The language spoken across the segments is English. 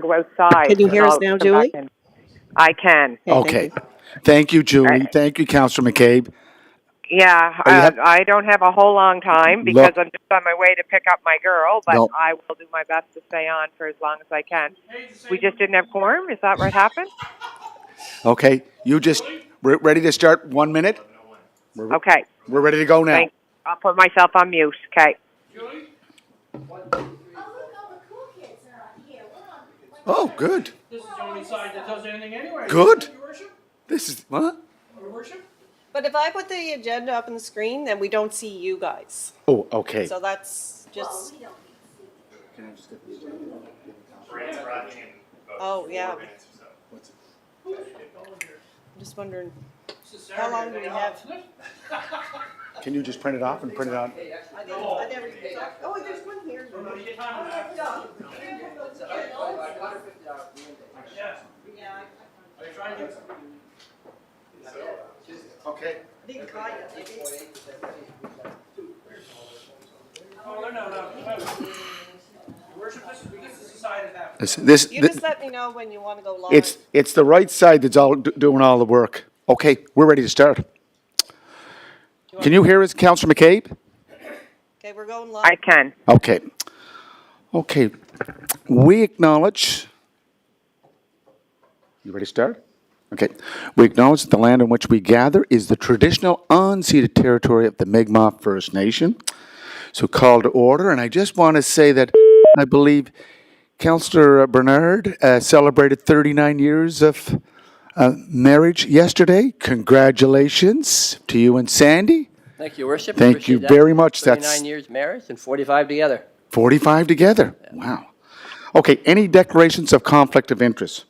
go outside. Can you hear and us I'll now, come back Julie? in. I can. Okay, Okay. Thank you, Julie. Uh, Thank you, Councillor McCabe. Yeah, You have I don't have a whole long time because look. I'm just on my way to pick up my girl, but No. I will do my best to stay on for as long as I can. We just didn't have quorum. Is that what happened? Okay. We're ready to start. 1 minute. Okay. We're ready to go now. I'll put myself on mute. Okay. Oh, good. This is the only side that does anything anyway. Good. Your worship? This is what? Your worship? but if I put the agenda up on the screen, then we don't see you guys. Oh, okay. So that's just, oh, yeah. I'm just wondering, how long do we have? Can you just print it off and print it out? I never, oh, there's one here. Are you trying to? Okay. Oh, no. Your worship, this is the side that happens. You just let me know when you want to go live. It's the right side that's doing all the work. Okay, we're ready to start. Can you hear us, Councillor McCabe? Okay, we're going live. I can. Okay. Okay. We acknowledge. You ready to start? Okay. We acknowledge that the land on which we gather is the traditional unceded territory of the Mi'kmaq First Nation. So call to order, and I just want to say that I believe Councillor Bernard celebrated 39 years of marriage yesterday. Congratulations to you and Sandy. Thank you, Worship. Thank you Appreciate that. very much. 39 That's years marriage and 45 together. 45 together. Wow. Okay, any declarations of conflict of interest?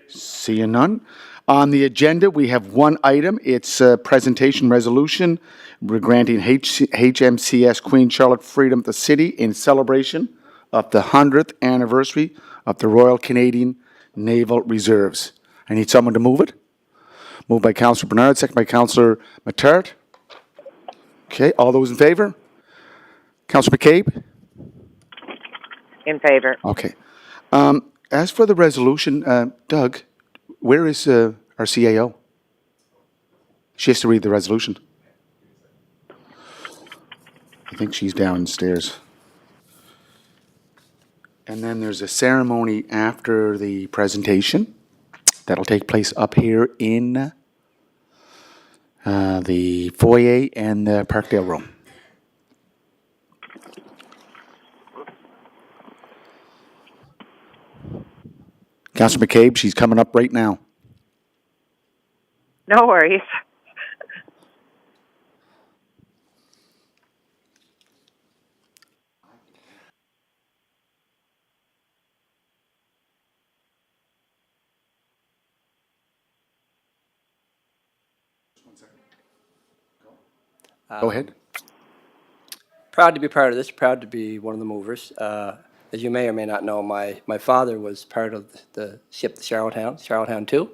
Seeing none. On the agenda, we have one item. It's a presentation resolution. We're granting HMCS Queen Charlotte Freedom of the City in celebration of the 100th anniversary of the Royal Canadian Naval Reserves. I need someone to move it. Moved by Councillor Bernard, second by Councillor Matart. Okay, all those in favor? Councillor McCabe? In favor. Okay. As for the resolution, Doug, where is our CAO? She has to read the resolution. I think she's downstairs. And then there's a ceremony after the presentation that'll take place up here in the foyer and the Parkdale room. Councillor McCabe, she's coming up right now. No worries. Go ahead. Proud to be part of this, proud to be one of the movers. As you may or may not know, my father was part of the ship, the Charlottetown II,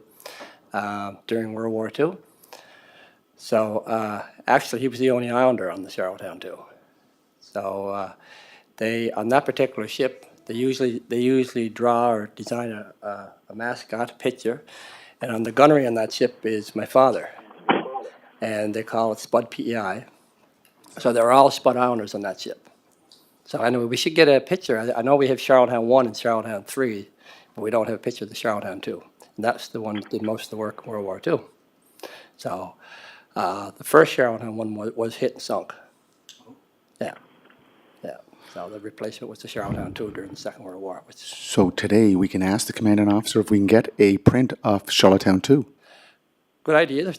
during World War II. So actually, he was the only Islander on the Charlottetown II. So they, on that particular ship, they usually draw or design a mascot picture, and on the gunnery on that ship is my father, and they call it Spud PEI. So they're all Spud Islanders on that ship. So anyway, we should get a picture. I know we have Charlottetown 1 and Charlottetown 3, but we don't have a picture of the Charlottetown 2. And that's the one that did most of the work in World War II. So the first Charlottetown 1 was hit and sunk. Yeah. So the replacement was the Charlottetown 2 during the Second World War. So today we can ask the commanding officer if we can get a print of Charlottetown 2. Good idea.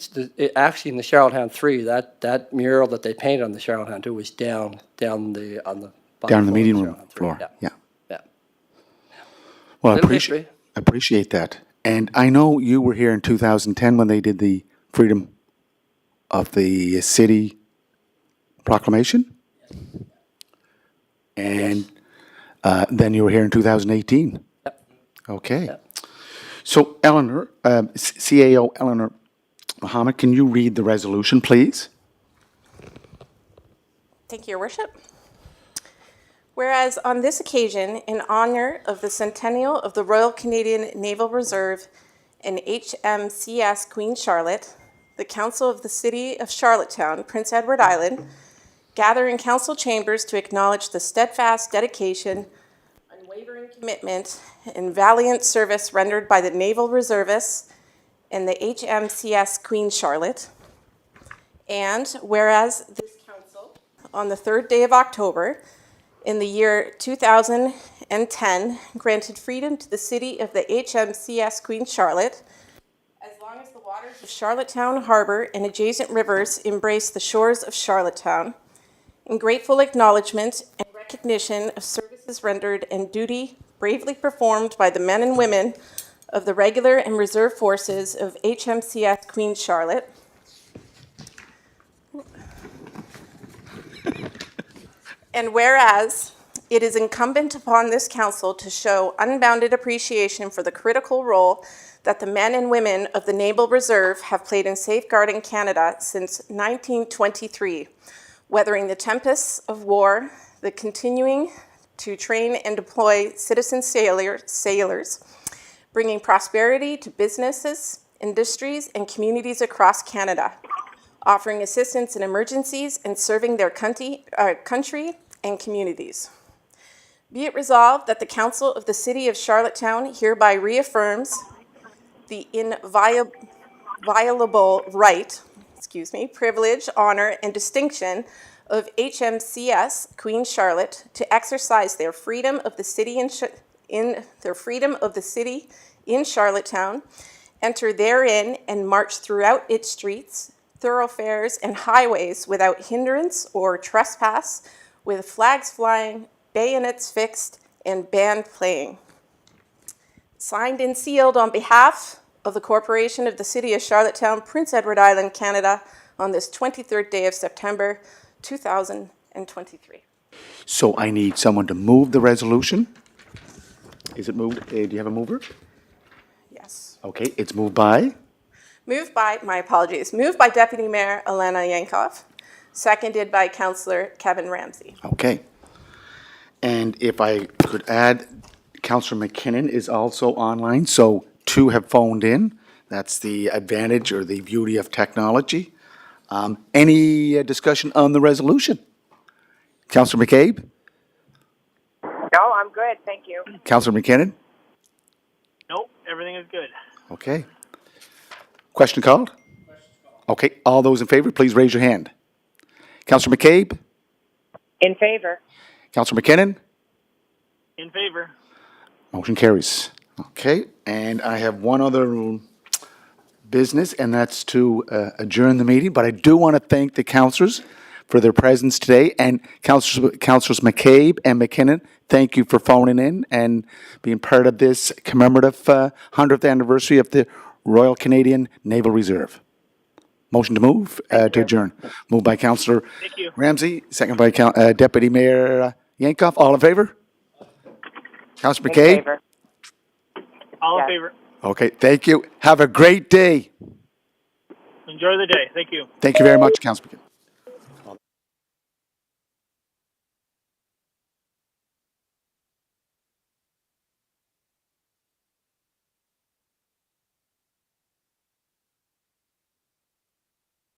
Actually, in the Charlottetown 3, that mural that they painted on the Charlottetown 2 was down on the bottom Down in the floor meeting of room Charlottetown 3. floor. Yeah. Well, I Little history. appreciate that. And I know you were here in 2010 when they did the Freedom of the City proclamation. And then you were here in 2018. Yep. Okay. Yep. So Eleanor, CAO Eleanor Mohammed, can you read the resolution, please? Thank you, Your Worship. Whereas on this occasion, in honor of the centennial of the Royal Canadian Naval Reserve and HMCS Queen Charlotte, the Council of the City of Charlottetown, Prince Edward Island, gather in council chambers to acknowledge the steadfast dedication, unwavering commitment, and valiant service rendered by the Naval Reservists and the HMCS Queen Charlotte. And whereas this council, on the 3rd day of October, in the year 2010, granted freedom to the city of the HMCS Queen Charlotte, as long as the waters of Charlottetown Harbor and adjacent rivers embrace the shores of Charlottetown, in grateful acknowledgement and recognition of services rendered and duty bravely performed by the men and women of the regular and reserve forces of HMCS Queen Charlotte. And whereas it is incumbent upon this council to show unbounded appreciation for the critical role that the men and women of the Naval Reserve have played in safeguarding Canada since 1923, weathering the tempests of war, the continuing to train and deploy citizen sailors, bringing prosperity to businesses, industries, and communities across Canada, offering assistance in emergencies and serving their country and communities. Be it resolved that the Council of the City of Charlottetown hereby reaffirms the inviolable right, privilege, honor, and distinction of HMCS Queen Charlotte to exercise their freedom of the city in Charlottetown, enter therein, and march throughout its streets, thoroughfares, and highways without hindrance or trespass, with flags flying, bayonets fixed, and band playing. Signed and sealed on behalf of the Corporation of the City of Charlottetown, Prince Edward Island, Canada, on this 23rd day of September, 2023. So I need someone to move the resolution. Is it moved? Do you have a mover? Yes. Okay, it's moved by? Moved by Deputy Mayor Alena Yankov, seconded by Councillor Kevin Ramsey. Okay. And if I could add, Councillor McKinnon is also online, so 2 have phoned in. That's the advantage or the beauty of technology. Any discussion on the resolution? Councillor McCabe? No, I'm good. Thank you. Councillor McKinnon? Nope, everything is good. Okay. Question called? Okay, all those in favor, please raise your hand. Councillor McCabe? In favor. Councillor McKinnon? In favor. Motion carries. Okay, and I have one other business, and that's to adjourn the meeting. But I do want to thank the councillors for their presence today, and Councillors McCabe and McKinnon, thank you for phoning in and being part of this commemorative 100th anniversary of the Royal Canadian Naval Reserve. Motion to move, to adjourn. Moved by Councillor Ramsey, second by Deputy Mayor Yankoff. All in favor? Councillor In McCabe? favor. All Yes. in favor. Okay, thank you. Have a great day. Enjoy the day. Thank you. Thank you very much, Councillor McCabe.